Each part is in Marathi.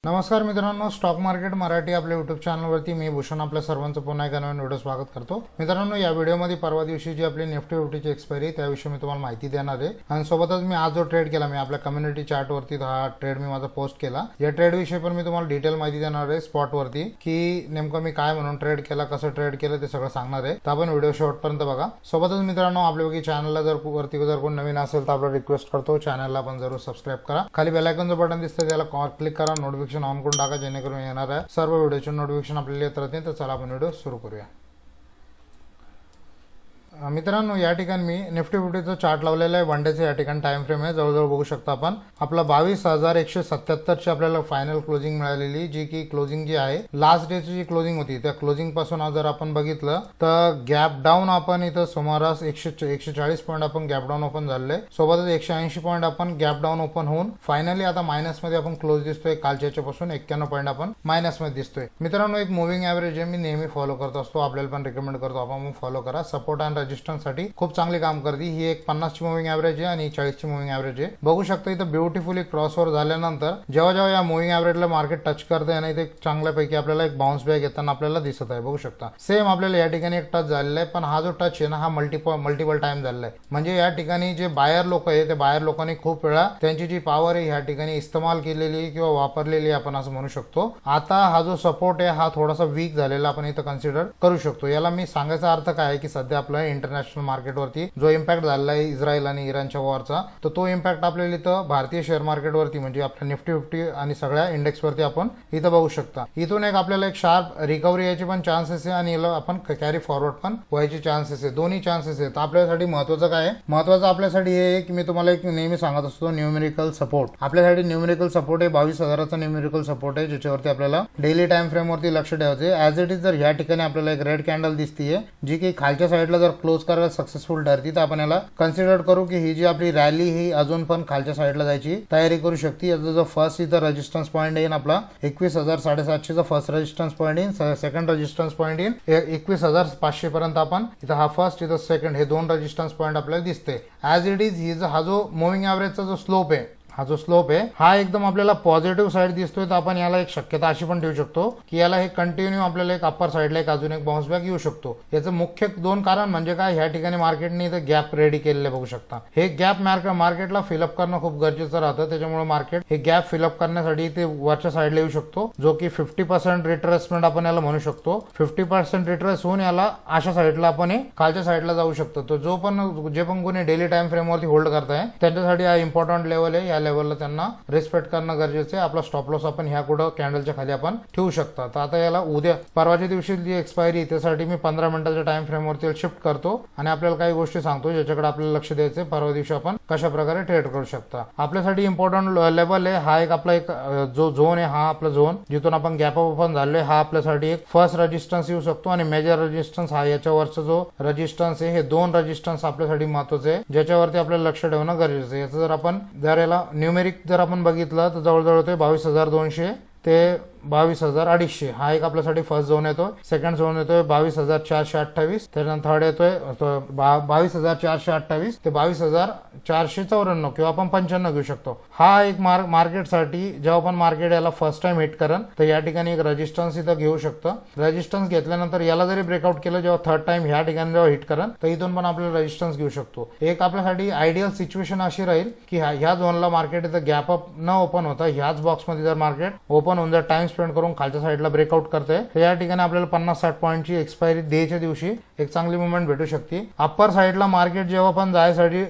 नमस्कार मित्रांनो, स्टॉक मार्केट मराठी आपल्या यूट्यूब चॅनलवरती मी भूषण आपल्या सर्वांचं पुन्हा एका नवीन व्हिडिओ स्वागत करतो। मित्रांनो, या व्हिडिओमध्ये परवा दिवशी जी आपली निफ्टी फिफ्टीची एक्सपायरी त्याविषयी मी तुम्हाला माहिती देणार आहे आणि सोबतच मी आज जो ट्रेड केला, मी आपल्या कम्युनिटी चार्टवरती हा ट्रेड मी माझा पोस्ट केला। या ट्रेड विषयी पण मी तुम्हाला डिटेल माहिती देणार आहे स्पॉटवरती की नेमकं मी काय म्हणून ट्रेड केला, कसं ट्रेड केलं ते सगळं सांगणार आहे। तर आपण व्हिडिओ शेवटपर्यंत बघा। सोबतच मित्रांनो, आपल्यापैकी चॅनलला जर कोण नवीन असेल तर आपल्याला रिक्वेस्ट करतो, चॅनलला पण जरूर सबस्क्राइब करा। खाली बेल आयकॉनचं बटन दिसतं त्याला क्लिक करा, नोटिफिकेशन ऑन करून टाका जेणेकरून येणार आहे सर्व व्हिडिओचे नोटिफिकेशन आपल्याला येत राहतील। तर चला आपण व्हिडिओ सुरू करूया। मित्रांनो, या ठिकाणी मी निफ्टी फिफ्टीचा चार्ट लावलेला आहे। वन डेचा या ठिकाणी टाइम फ्रेम आहे, जवळजवळ बघू शकता आपण। आपला 22,177 ची आपल्याला फायनल क्लोजिंग मिळालेली, जी की क्लोजिंग जी आहे लास्ट डेची जी क्लोजिंग होती त्या क्लोजिंग पासून जर आपण बघितलं तर गॅप डाऊन आपण इथं सुमारास 140 पॉईंट आपण गॅप डाऊन ओपन झालेले, सोबतच 180 पॉईंट आपण गॅप डाऊन ओपन होऊन फायनली आता मायनस मध्ये आपण क्लोज दिसतोय। कालच्या पासून 91 पॉईंट आपण मायनस मध्ये दिसतोय। मित्रांनो, एक मूव्हिंग ॲव्हरेज आहे, मी नेहमी फॉलो करत असतो, आपल्याला पण रिकमेंड करतो आपण फॉलो करा। सपोर्ट अँड रेजिस्टन्स साठी खूप चांगली काम करते ही। एक 50 ची मूव्हिंग ॲव्हरेज आहे आणि 40 ची मूव्हिंग ॲव्हरेज आहे। बघू शकता इथं ब्युटिफुली क्रॉसओव्हर झाल्यानंतर जेव्हा जेव्हा या मूव्हिंग ॲव्हरेजला मार्केट टच करते आणि ते चांगल्यापैकी आपल्याला एक बाउन्स बॅक येताना आपल्याला दिसत आहे। बघू शकता सेम आपल्याला या ठिकाणी एक टच झालेला आहे, पण हा जो टच आहे ना हा मल्टिपल टाइम झालेला आहे। म्हणजे या ठिकाणी जे बायर लोक आहे ते बायर लोकांनी खूप वेळा त्यांची जी पॉवर आहे या ठिकाणी इस्तेमाल केलेली किंवा वापरलेली आपण असं म्हणू शकतो। आता हा जो सपोर्ट आहे हा थोडासा वीक झालेला आपण इथं कन्सिडर करू शकतो। याला मी सांगायचा अर्थ काय आहे की सध्या आपलं इंटरनॅशनल मार्केटवरती जो इम्पॅक्ट झालेला आहे इस्रायल आणि इराणच्या वॉरचा, तर तो इम्पॅक्ट आपल्याला इथं भारतीय शेअर मार्केटवरती म्हणजे आपल्या निफ्टी फिफ्टी आणि सगळ्या इंडेक्सवरती आपण इथं बघू शकता। इथून एक आपल्याला एक शार्प रिकव्हरी याची पण चान्सेस आहे आणि याला आपण कॅरी फॉरवर्ड पण व्हायची चान्सेस आहे, दोन्ही चान्सेस आहेत। आपल्यासाठी महत्वाचं काय आहे, महत्वाचं आपल्यासाठी हे आहे की मी तुम्हाला एक नेहमी सांगत असतो न्यूमेरिकल सपोर्ट। आपल्यासाठी न्यूमेरिकल सपोर्ट आहे 22,000चा न्यूमेरिकल सपोर्ट आहे, ज्याच्यावरती आपल्याला डेली टाइम फ्रेम वरती लक्ष ठेवायचे। ऍज इट इज जर या ठिकाणी आपल्याला एक रेड कॅन्डल दिसतीये जी की खालच्या साईडला जर क्लोज करायला सक्सेसफुल ठरती तर आपण याला कन्सिडर करू की ही जी आपली रॅली ही अजून पण खालच्या साईडला जायची तयारी करू शकते। याचा जो फर्स्ट इथं रेजिस्टन्स पॉईंट येईल आपला 21,750 चा फर्स्ट रेजिस्टन्स पॉईंट येईल, सेकंड रेजिस्टन्स पॉईंट येईल 21,500 पर्यंत आपण इथं हा फर्स्ट इथं सेकंड हे दोन रेजिस्टन्स पॉईंट आपल्याला दिसते। ऍज इट इज ही हा जो मुव्हिंग ॲव्हरेजचा जो स्लोप आहे हा एकदम आपल्याला पॉझिटिव्ह साईड दिसतोय। तर आपण याला एक शक्यता अशी पण ठेवू शकतो की याला हे कंटिन्यू आपल्याला एक अप्पर साईडला एक अजून एक बाउन्स बॅक येऊ शकतो। याचं मुख्य दोन कारण म्हणजे काय, ह्या ठिकाणी मार्केटने इथं गॅप रेडी केलेले बघू शकता। हे गॅप मार्केटला फिलअप करणं खूप गरजेचं राहतं, त्याच्यामुळे मार्केट हे गॅप फिलअप करण्यासाठी ते वरच्या साईडला येऊ शकतो, जो की 50% रिट्रेसमेंट आपण याला म्हणू शकतो। 50% रिट्रेस होऊन याला अशा साईडला आपण खालच्या साईडला जाऊ शकतो। तो जे पण कोणी डेली टाइम फ्रेमवरती होल्ड करताय त्यांच्यासाठी हा इम्पॉर्टंट लेवल आहे, या लेवलला त्यांना रिस्पेक्ट करणं गरजेचं आहे। आपला स्टॉप लॉस आपण ह्या कुठं कॅन्डलच्या खाली आपण ठेवू शकता। तर आता याला उद्या परवाच्या दिवशी जी एक्सपायरी त्यासाठी मी 15 मिनिटाच्या टाइम फ्रेमवरती शिफ्ट करतो आणि आपल्याला काही गोष्टी सांगतो ज्याच्याकडे आपल्याला लक्ष द्यायचं। परवा दिवशी आपण कशा प्रकारे ट्रेड करू शकता। आपल्यासाठी इम्पॉर्टंट लेवल आहे हा एक आपला एक जो झोन आहे, हा आपला झोन जिथून आपण गॅप ओपन झालोय हा आपल्यासाठी एक फर्स्ट रेजिस्टन्स येऊ शकतो आणि मेजर रेजिस्टन्स हा याच्यावरचा जो रेजिस्टन्स आहे, हे दोन रेजिस्टन्स आपल्यासाठी महत्वाचे आहे ज्याच्यावरती आपल्याला लक्ष ठेवणं गरजेचं आहे। याचं जर याला न्यूमेरिक जर आपण बघितलं तर जवळजवळ होते 22,200 ते 22,250 हा एक आपल्यासाठी फर्स्ट झोन येतो। सेकंड झोन येतोय 22,428, त्यानंतर थर्ड येतोय 22,428 ते 22,494 किंवा आपण 95 घेऊ शकतो। हा एक मार्केटसाठी जेव्हा पण मार्केट याला फर्स्ट टाइम हिट करण तर या ठिकाणी एक रेजिस्टन्स इथं घेऊ शकतं। रेजिस्टन्स घेतल्यानंतर याला जरी ब्रेकआउट केलं जेव्हा थर्ड टाइम ह्या ठिकाणी जेव्हा हिट करण तर इथून पण आपल्याला रेजिस्टन्स घेऊ शकतो। एक आपल्यासाठी आयडियल सिच्युएशन अशी राहील की ह्या झोनला मार्केट इथं गॅप अप न ओपन होता ह्याच बॉक्समध्ये जर मार्केट ओपन होऊन जर टाइम स्पेंड करून खालच्या साईडला ब्रेकआउट करते तर या ठिकाणी आपल्याला 50-60 पॉईंटची एक्सपायरी डेच्या दिवशी एक चांगली मुवमेंट भेटू शकते। अप्पर साईडला मार्केट जेव्हा पण जायसाठी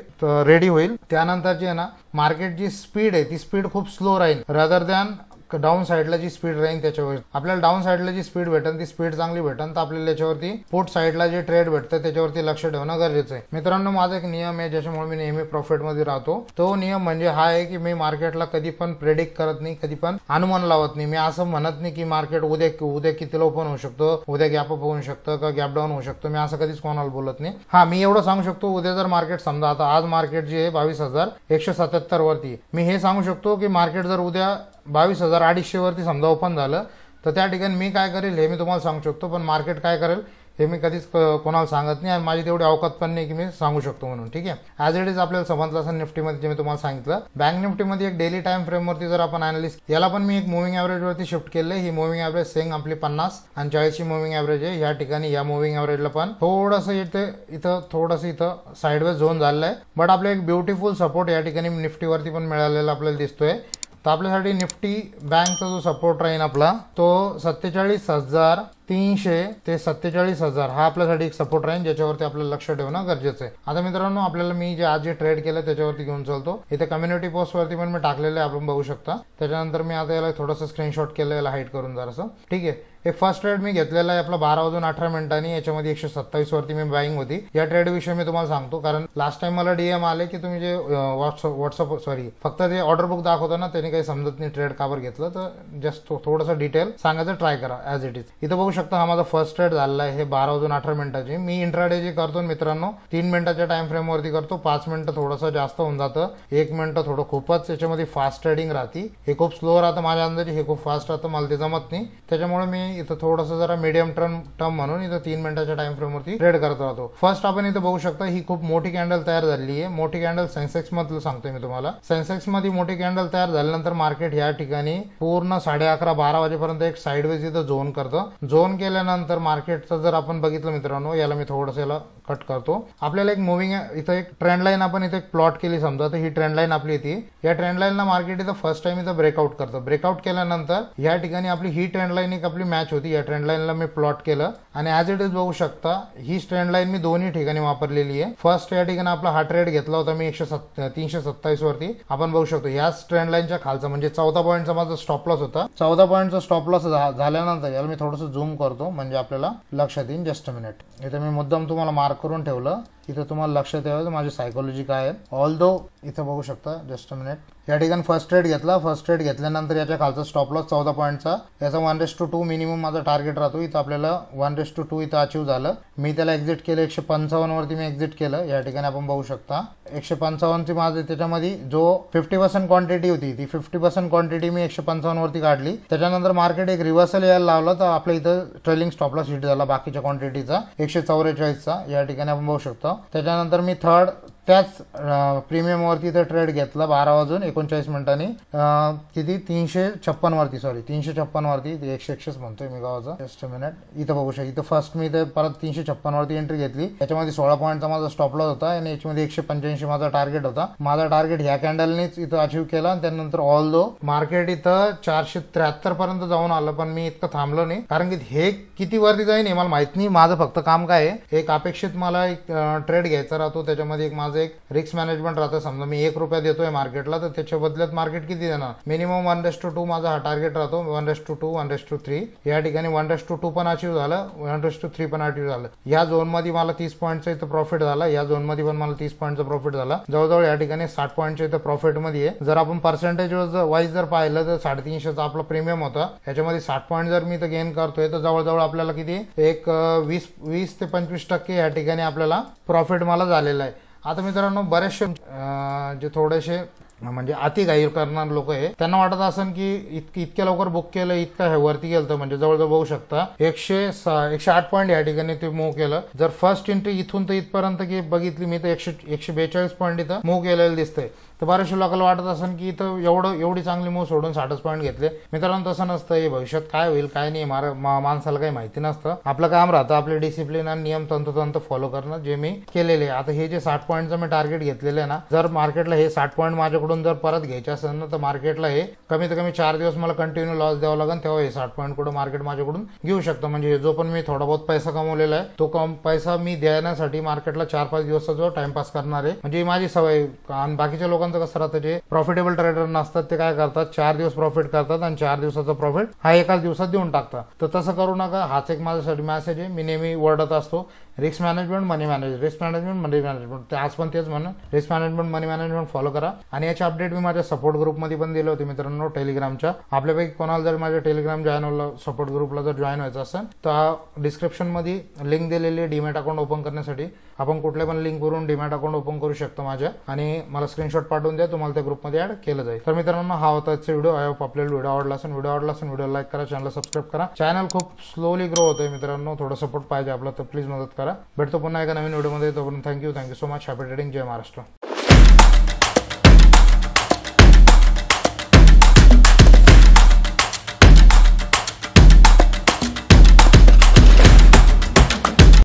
रेडी होईल त्यानंतरची आहे ना मार्केट जी स्पीड आहे ती स्पीड खूप स्लो राहील रादर दॅन डाऊन साईडला जी स्पीड राहील त्याच्यावर आपल्याला डाऊन साईडला जी स्पीड भेटेल ती स्पीड चांगली भेटेल तर आपल्याला याच्यावरती पुट साईडला जे ट्रेड भेटतं त्याच्यावरती लक्ष ठेवणं गरजेचं आहे। मित्रांनो, माझा एक नियम आहे ज्याच्यामुळे मी नेहमी प्रॉफिटमध्ये राहतो। तो नियम म्हणजे हा आहे की मी मार्केटला कधी पण प्रेडिक्ट करत नाही, कधी पण अनुमान लावत नाही। मी असं म्हणत नाही की मार्केट उद्या कितीला ओपन होऊ शकतो, उद्या गॅप अप होऊ शकतं का गॅप डाऊन होऊ शकतो, मी असं कधीच कोणाला बोलत नाही। हा, मी एवढं सांगू शकतो उद्या जर मार्केट समजा आता आज मार्केट जे आहे 22,177 वरती, मी हे सांगू शकतो की मार्केट जर उद्या 22,250 वरती समजा ओपन झालं तर त्या ठिकाणी मी काय करेल हे मी तुम्हाला सांगू शकतो, पण मार्केट काय करेल हे मी कधीच कोणाला सांगत नाही आणि माझी तेवढी अवकात पण नाही की मी सांगू शकतो म्हणून. ठीक आहे, ॲज इट इज आपल्याला समजलं असं निफ्टीमध्ये जे मी तुम्हाला सांगितलं. बँक निफ्टीमध्ये एक डेली टाइम फ्रेमवरती जर आपण अनालिसिस, याला पण मी एक मुव्हिंग ॲव्हरेज वरती शिफ्ट केले. ही मुव्हिंग ॲव्हरेज सेम आपली 50 आणि 40 ची मुव्हिंग ॲव्हरेज आहे. या ठिकाणी या मुव्हिंग ॲव्हरेजला पण थोडंसं इथं थोडंसं इथं साईडवेज झोन झालेला आहे. बट आपलं एक ब्युटिफुल सपोर्ट या ठिकाणी निफ्टीवरती पण मिळालेला आपल्याला दिसतोय. तर आपल्यासाठी निफ्टी बँकचा जो सपोर्ट राहील आपला तो 47,300 ते 47,000 हा आपल्यासाठी एक सपोर्ट राहील, ज्याच्यावरती आपल्याला लक्ष ठेवणं गरजेचं आहे. आता मित्रांनो, आपल्याला मी आज जे ट्रेड केलं त्याच्यावरती घेऊन चालतो. इथे कम्युनिटी पोस्टवरती पण मी टाकलेलं आहे, आपण बघू शकता. त्याच्यानंतर मी आता याला थोडंसं स्क्रीनशॉट केलं, याला हाईट करून जरासं. ठीक आहे, एक फर्स्ट ट्रेड मी घेतलेला आहे आपला 12:18 याच्यामध्ये 127 वरती मी बाईंग होती. या ट्रेड विषयी मी तुम्हाला सांगतो, कारण लास्ट टाइम मला डीएम आले की तुम्ही जे व्हॉट्सअप फक्त ते ऑर्डर बुक दाखवतो ना, त्याने काही समजत नाही ट्रेड काबर घेतलं. तर जस्ट थोडंसं डिटेल सांगायचं ट्राय करा ॲज इट इज. इथं बघू शकता हा माझा फर्स्ट ट्रेड झालेला आहे. हे 12:18 मी इंट्राडे जे करतो मित्रांनो 3 मिनिटाच्या टाइम फ्रेम वरती करतो. 5 मिनिटं थोडंसं जास्त होऊन जातं, 1 मिनिट थोडं खूपच याच्यामध्ये फास्ट ट्रेडिंग राहते. हे खूप स्लो राहतं माझ्या अंदाजे, हे खूप फास्ट राहतं, मला ते जमत नाही. त्याच्यामुळे मी इथं थोडंसं जरा मीडियम टर्म म्हणून इथं 3 मिनिटाच्या टाइम फ्रेम वरती ट्रेड करत राहतो. फर्स्ट आपण इथं बघू शकता ही खूप मोठी कॅन्डल तयार झालेली आहे. मोठी कॅन्डल सेन्सेक्स मधलं सांगतोय मी तुम्हाला. सेन्सेक्स मध्ये मोठी कॅन्डल तयार झाल्यानंतर मार्केट या ठिकाणी पूर्ण 11:30-12 वाजेपर्यंत एक साईडवेज इथं झोन करतं. झोन केल्यानंतर मार्केटचं जर आपण बघितलं मित्रांनो, याला मी थोडंसं याला कट करतो. आपल्याला एक मुव्हिंग इथं एक ट्रेंड लाईन आपण इथे प्लॉट केली समजा, तर ही ट्रेंड लाईन आपली येते. या ट्रेंड लाईनला मार्केट इथं फर्स्ट टाइम इथं ब्रेकआउट करतं. ब्रेकआउट केल्यानंतर या ठिकाणी आपली ही ट्रेंड लाईन एक आपली मॅच होती. या ट्रेंड लाईनला मी प्लॉट केलं आणि ॲज इट इज बघू शकता ही ट्रेंड लाईन मी दोन्ही ठिकाणी वापरलेली आहे. फर्स्ट या ठिकाणी आपला हा ट्रेड घेतला होता मी 327 वरती. आपण बघू शकतो याच ट्रेंड लाईनच्या खालचा म्हणजे 14 पॉईंटचा माझा स्टॉप लॉस होता. 14 पॉईंटचा स्टॉप लॉस झाल्यानंतर याला मी थोडंसं झूम करतो म्हणजे आपल्याला लक्षात येईल. जस्ट अ मिनिट, इथे मी मुद्दाम तुम्हाला मार्क करून ठेवलं. इथं तुम्हाला लक्षात यावं माझी सायकोलॉजी काय आहे. ऑल दो इथं बघू शकता. जस्ट अ मिनिट, या ठिकाणी फर्स्ट ट्रेड घेतला. फर्स्ट ट्रेड घेतल्यानंतर याच्या खालचा स्टॉप लॉस 14 पॉईंटचा, याचा 1:2 मिनिमम माझा टार्गेट राहतो. इथं आपल्याला 1:2 इथं अचीव झालं. मी त्याला एक्झिट केलं 155 वरती मी एक्झिट केलं. या ठिकाणी आपण बघू शकता 155 ची माझी त्याच्यामध्ये जो 50% क्वांटिटी होती ती 50% क्वांटिटी मी 155 वरती काढली. त्याच्यानंतर मार्केट एक रिव्हर्सल यायला लावला तर आपल्या इथं ट्रेलिंग स्टॉप लॉस हिट झाला बाकीच्या क्वांटिटीचा 144चा. या ठिकाणी आपण बघू शकतो. त्याच्यानंतर मी थर्ड त्याच प्रीमियम वरती इथं ट्रेड घेतला 12:39 किती 356 वरती 356 वरती 100 म्हणतोय मी गावाचा. जस्ट मिनिट, इथं बघू शकता. इथं फर्स्ट मी इथं परत 356 वरती एंट्री घेतली. याच्यामध्ये 16 पॉईंटचा माझा स्टॉप लॉस होता आणि याच्यामध्ये 185 माझा टार्गेट होता. माझा टार्गेट ह्या कॅन्डलनेच इथं अचीव केला. आणि त्यानंतर ऑल दो मार्केट इथं 473 पर्यंत जाऊन आलं, पण मी इतकं थांबलो नाही कारण की हे किती वरती जाईल हे मला माहित नाही. माझं फक्त काम काय आहे, एक अपेक्षित मला एक ट्रेड घ्यायचा राहतो. त्याच्यामध्ये एक माझं एक रिस्क मॅनेजमेंट राहतं. समजा मी 1 रुपया देतोय मार्केटला तर त्याच्या बदल्यात मार्केट किती देणार, मिनिमम 1:2 माझा हा टार्गेट राहतो. 1:2 1:3 या ठिकाणी 1:2 पण अचीव झालं, 1:3 पण अचीव झालं. या झोन मध्ये मला 30 पॉईंटचा इथं प्रॉफिट झाला. या झोन मध्ये पण मला 30 पॉईंटचा प्रॉफिट झाला. जवळजवळ या ठिकाणी 60 पॉईंटच्या इथं प्रॉफिट मध्ये आहे. जर आपण पर्सेंटेज वाईज जर पाहिलं तर 350चा आपला प्रीमियम होता. याच्यामध्ये 60 पॉईंट जर मी इथं गेन करतोय तर जवळजवळ आपल्याला किती एक 20 ते 25% या ठिकाणी आपल्याला प्रॉफिट मला झालेला आहे. आता मित्रांनो, बरेचसे जे थोडेसे म्हणजे अति घाई करणारे लोक आहे त्यांना वाटत असेल की इतक्या लवकर बुक केलं, इतकं वरती गेलं, म्हणजे जवळजवळ बघू शकता 108 पॉईंट या ठिकाणी ते मूव्ह केलं. जर फर्स्ट एंट्री इथून तर इथपर्यंत की बघितली मी तर 142 पॉईंट इथं मूव्ह केलेलं दिसतंय. तर बऱ्याचशा लोकांना वाटत असेल की इथं एवढी चांगली मूव्ह सोडून 60 पॉईंट घेतले. मित्रांनो, तसं नसतं. हे भविष्यात काय होईल काय नाही माणसाला काही माहिती नसतं. आपलं काम राहतं आपले डिसिप्लिन आणि नियम तंतोतंत फॉलो करणं, जे मी केलेले. आता हे जे 60 पॉईंटचं मी टार्गेट घेतलेलं आहे ना, जर मार्केटला हे 60 पॉईंट माझ्याकडून जर परत घ्यायचे असेल ना तर मार्केटला हे कमीत कमी 4 दिवस मला कंटिन्यू लॉस द्यावा लागेल, तेव्हा हे 60 पॉईंट कुठं मार्केट माझ्याकडून घेऊ शकतं. म्हणजे जो पण मी थोडा बहुत पैसा कमवलेला आहे तो पैसा मी देण्यासाठी मार्केटला 4-5 दिवसाचा जो टाइमपास करणार आहे, म्हणजे माझी सवय. आणि बाकीच्या लोकांचं कसं राहतं, जे प्रॉफिटेबल ट्रेडर नसतात ते काय करतात, 4 दिवस प्रॉफिट करतात आणि 4 दिवसाचा प्रॉफिट हा एकाच दिवसात देऊन टाकतात. तर तसं करू नका. हाच एक माझ्यासाठी मेसेज आहे. मी नेहमी ओरडत असतो रिस्क मॅनेजमेंट मनी मॅनेजमेंट आज पण तेच म्हणून रिस्क मॅनेजमेंट मनी मॅनेजमेंट फॉलो करा. आणि याचे अपडेट मी माझ्या सपोर्ट ग्रुपमध्ये पण दिले होते मित्रांनो टेलिग्रामच्या. आपल्यापैकी कोणाला जर माझ्या टेलिग्राम चॅनलला सपोर्ट ग्रुपला जर जॉईन व्हायचं असेल तर डिस्क्रिप्शन मध्ये लिंक दिलेली आहे डीमॅट अकाउंट ओपन करण्यासाठी. आपण कुठल्या पण लिंक वरून डीमॅट अकाउंट ओपन करू शकतो माझ्या, आणि मला स्क्रीनशॉट पाठवून द्या, तुम्हाला त्या ग्रुपमध्ये ऍड केलं जाईल. तर मित्रांनो हा होता आजचा व्हिडिओ. आय होप आपल्याला व्हिडिओ आवडला असेल. व्हिडिओ लाईक करा, चॅनल सबस्क्राईब करा. चॅनल खूप स्लोली ग्रो होतोय मित्रांनो, थोडं सपोर्ट पाहिजे आपला, तर प्लीज मदत करा. भेटतो पुन्हा एका नवीन व्हिडिओमध्ये. तोपर्यंत thank you so much. Happy trading. जय महाराष्ट्र.